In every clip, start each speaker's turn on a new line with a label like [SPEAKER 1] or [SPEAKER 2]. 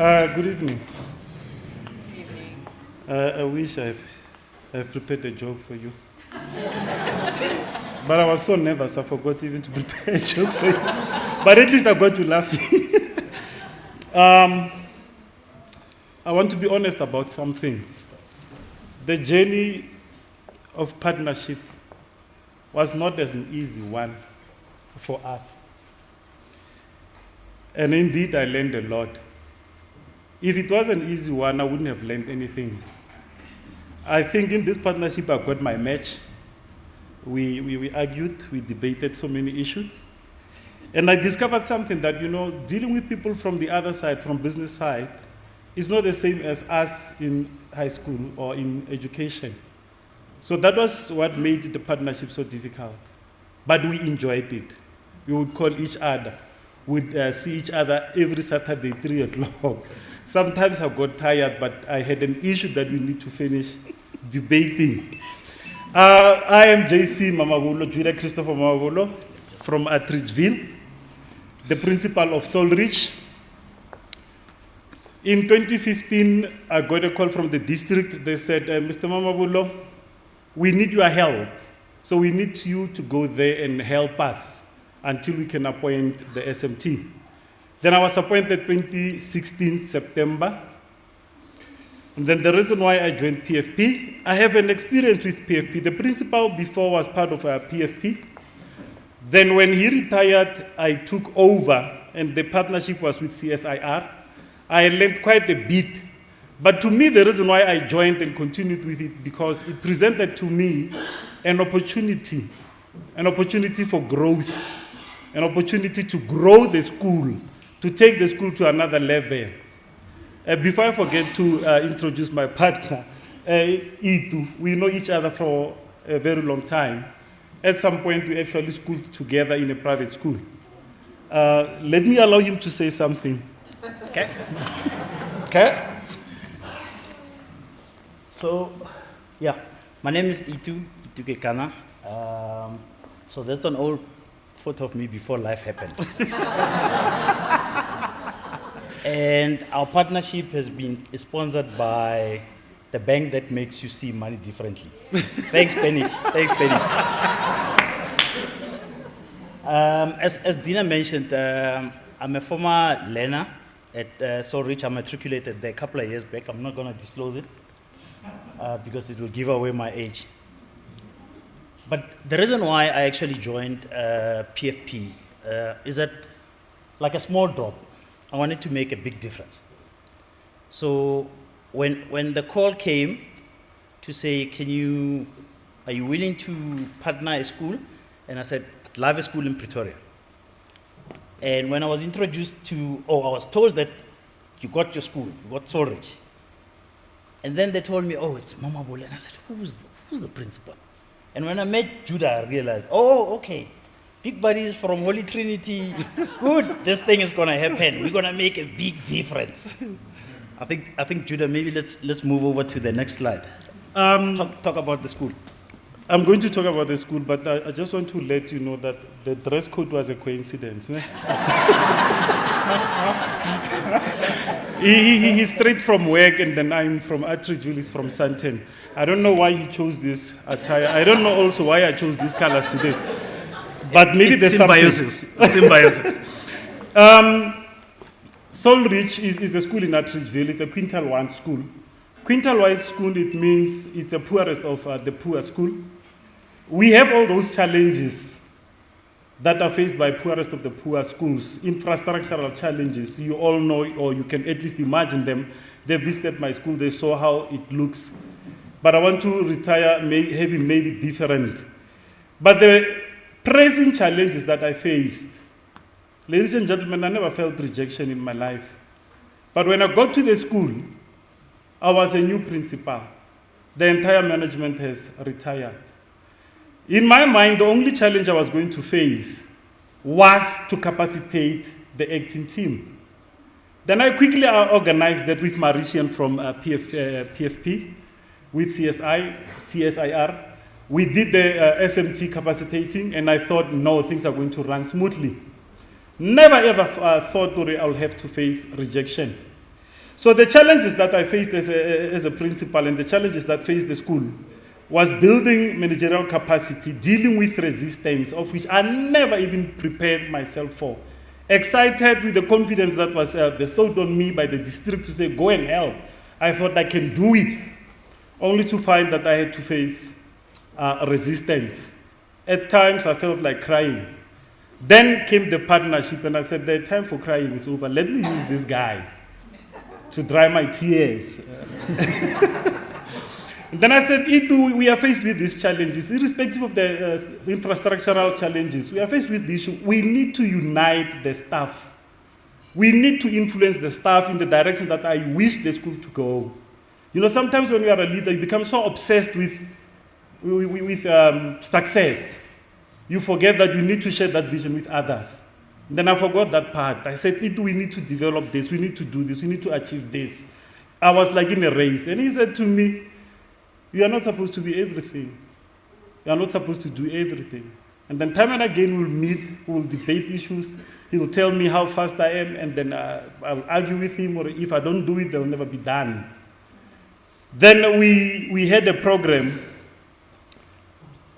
[SPEAKER 1] Good evening.
[SPEAKER 2] Good evening.
[SPEAKER 1] I wish I've prepared a joke for you. But I was so nervous, I forgot even to prepare a joke for you. But at least I got to laugh. I want to be honest about something. The journey of partnership was not an easy one for us. And indeed, I learned a lot. If it was an easy one, I wouldn't have learned anything. I think in this partnership, I got my match. We argued, we debated so many issues. And I discovered something that, dealing with people from the other side, from business side, is not the same as us in high school or in education. So that was what made the partnership so difficult. But we enjoyed it. We would call each other. We'd see each other every Saturday, 3 o'clock. Sometimes I got tired, but I had an issue that we need to finish debating. I am JC Mamabolo, Julia Christopher Mamabolo, from Attridgeville, the principal of Solrich. In 2015, I got a call from the district. They said, Mr. Mamabolo, we need your help. So we need you to go there and help us until we can appoint the SMT. Then I was appointed 2016 September. And then the reason why I joined PFP, I have an experience with PFP. The principal before was part of PFP. Then when he retired, I took over, and the partnership was with CSIR. I learned quite a bit. But to me, the reason why I joined and continued with it, because it presented to me an opportunity for growth, an opportunity to grow the school, to take the school to another level. Before I forget to introduce my partner, Itu, we know each other for a very long time. At some point, we actually schooled together in a private school. Let me allow him to say something.
[SPEAKER 3] Okay. So, yeah, my name is Itu Kekana. So that's an old photo of me before life happened. And our partnership has been sponsored by the bank that makes you see money differently. Thanks, Penny. Thanks, Penny. As Dina mentioned, I'm a former learner at Solrich. I matriculated there a couple of years back. I'm not going to disclose it because it will give away my age. But the reason why I actually joined PFP is that, like a small drop, I wanted to make a big difference. So when the call came to say, are you willing to partner a school? And I said, I'd love a school in Pretoria. And when I was introduced I was told that you got your school, you got Solrich. And then they told me, it's Mama Bole. And I said, who's the principal? And when I met Judah, I realized, okay. Big buddies from Holy Trinity. Good, this thing is gonna happen. We're gonna make a big difference. I think Judah, maybe let's move over to the next slide. Talk about the school.
[SPEAKER 1] I'm going to talk about the school, but I just want to let you know that the dress code was a coincidence. He's straight from work, and then I'm from Attridgeville, he's from Sandton. I don't know why he chose this attire. I don't know also why I chose these colors today. But maybe there's
[SPEAKER 3] symbiosis. Symbiosis.
[SPEAKER 1] Solrich is a school in Attridgeville. It's a quintile 1 school. Quintile 1 school, it means it's the poorest of the poor school. We have all those challenges that are faced by poorest of the poor schools, infrastructural challenges. You all know, or you can at least imagine them. They visited my school, they saw how it looks. But I want to retire having made it different. But the pressing challenges that I faced, ladies and gentlemen, I never felt rejection in my life. But when I got to the school, I was a new principal. The entire management has retired. In my mind, the only challenge I was going to face was to capacitate the acting team. Then I quickly organized that with Mauritian from PFP, with CSIR. We did the SMT capacitating, and I thought, no, things are going to run smoothly. Never ever thought I'll have to face rejection. So the challenges that I faced as a principal and the challenges that faced the school was building managerial capacity, dealing with resistance, of which I never even prepared myself for. Excited with the confidence that was bestowed on me by the district to say, go and help. I thought I can do it, only to find that I had to face resistance. At times, I felt like crying. Then came the partnership, and I said, the time for crying is over. Let me use this guy to dry my tears. Then I said, Itu, we are faced with these challenges, irrespective of the infrastructural challenges. We are faced with the issue. We need to unite the staff. We need to influence the staff in the direction that I wish the school to go. You know, sometimes when you are a leader, you become so obsessed with success. You forget that you need to share that vision with others. Then I forgot that part. I said, Itu, we need to develop this. We need to do this. We need to achieve this. I was like in a race. And he said to me, you are not supposed to be everything. You are not supposed to do everything. And then time and again we'll meet, we'll debate issues. He will tell me how fast I am, and then I'll argue with him, or if I don't do it, they'll never be done. Then we had a program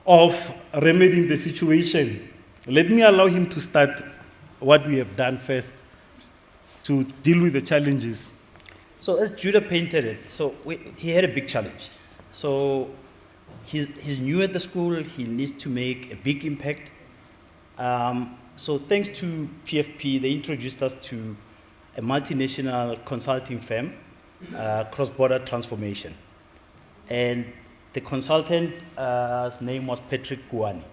[SPEAKER 1] of remedying the situation. Let me allow him to start what we have done first to deal with the challenges.
[SPEAKER 3] So as Judah painted it, he had a big challenge. So he's new at the school, he needs to make a big impact. So thanks to PFP, they introduced us to a multinational consulting firm, cross-border transformation. And the consultant's name was Patrick Guani.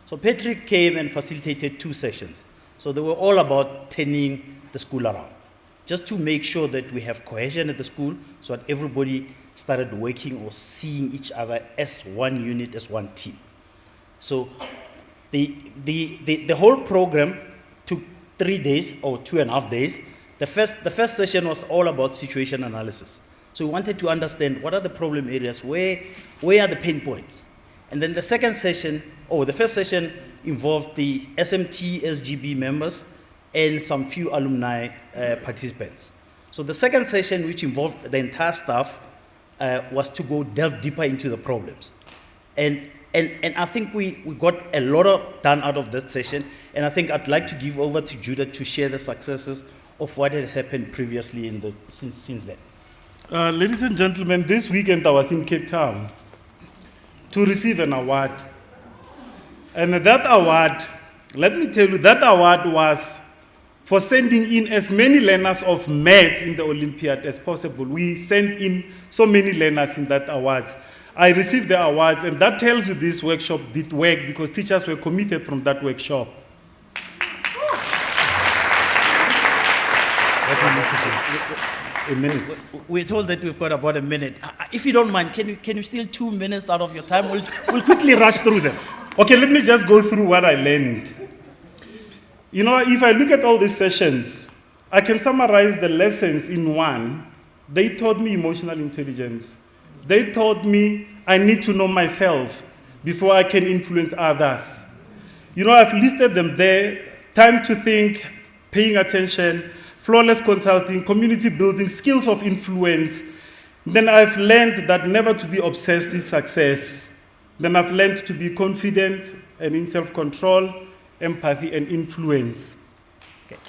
[SPEAKER 3] So Patrick came and facilitated 2 sessions. So they were all about turning the school around, just to make sure that we have cohesion at the school, so that everybody started working or seeing each other as one unit, as one team. So the whole program took 3 days or 2.5 days. The first session was all about situation analysis. So we wanted to understand what are the problem areas, where are the pain points. And then the first session involved the SMT, SGB members, and some few alumni participants. So the second session, which involved the entire staff, was to go delve deeper into the problems. And I think we got a lot done out of that session, and I think I'd like to give over to Judah to share the successes of what has happened previously since then.
[SPEAKER 1] Ladies and gentlemen, this weekend I was in Cape Town to receive an award. And that award, let me tell you, that award was for sending in as many learners of maths in the Olympiad as possible. We sent in so many learners in that awards. I received the awards, and that tells you this workshop did work because teachers were committed from that workshop. A minute.
[SPEAKER 3] We're told that we've got about a minute. If you don't mind, can you steal 2 minutes out of your time? We'll quickly rush through them.
[SPEAKER 1] Okay, let me just go through what I learned. You know, if I look at all these sessions, I can summarize the lessons in one. They taught me emotional intelligence. They taught me I need to know myself before I can influence others. You know, I've listed them there: time to think, paying attention, flawless consulting, community building, skills of influence. Then I've learned that never to be obsessed with success. Then I've learned to be confident and in self-control, empathy, and influence.
[SPEAKER 3] Okay.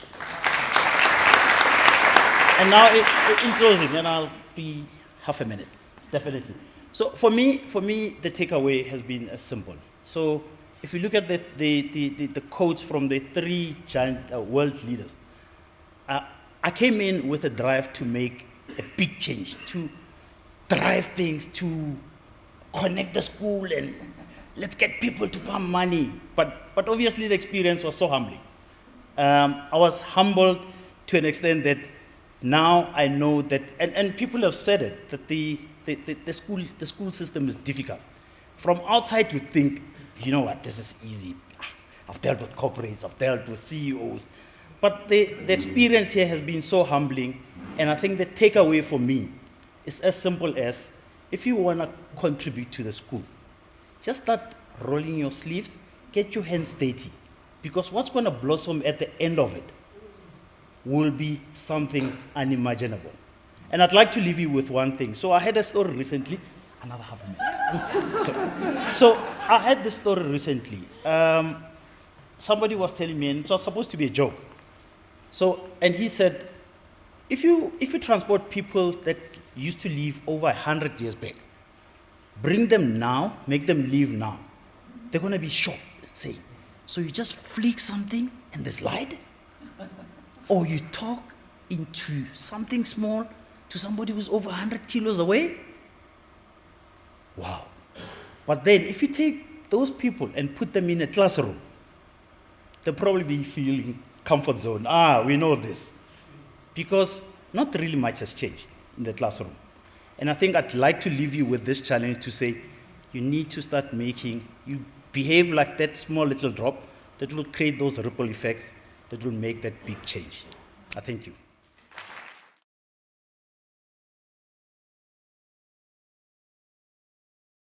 [SPEAKER 3] And now, in closing, and I'll be half a minute, definitely. So for me, the takeaway has been simple. So if you look at the quotes from the 3 giant world leaders, I came in with a drive to make a big change, to drive things, to connect the school, and let's get people to pump money. But obviously the experience was so humbling. I was humbled to an extent that now I know that, and people have said it, that the school system is difficult. From outside you think, you know what, this is easy. I've dealt with corporates, I've dealt with CEOs. But the experience here has been so humbling, and I think the takeaway for me is as simple as, if you want to contribute to the school, just start rolling your sleeves, get your hands dirty, because what's going to blossom at the end of it will be something unimaginable. And I'd like to leave you with one thing. So I had a story recently, another half a minute. So I had this story recently. Somebody was telling me, and it was supposed to be a joke. So, and he said, if you transport people that used to live over 100 years back, bring them now, make them live now, they're going to be shocked and say, so you just flick something and they slide? Or you talk into something small to somebody who's over 100 kilos away? Wow. But then if you take those people and put them in a classroom, they'll probably be feeling comfort zone. We know this. Because not really much has changed in the classroom. And I think I'd like to leave you with this challenge to say, you need to start making, you behave like that small little drop that will create those ripple effects that will make that big change. I thank you.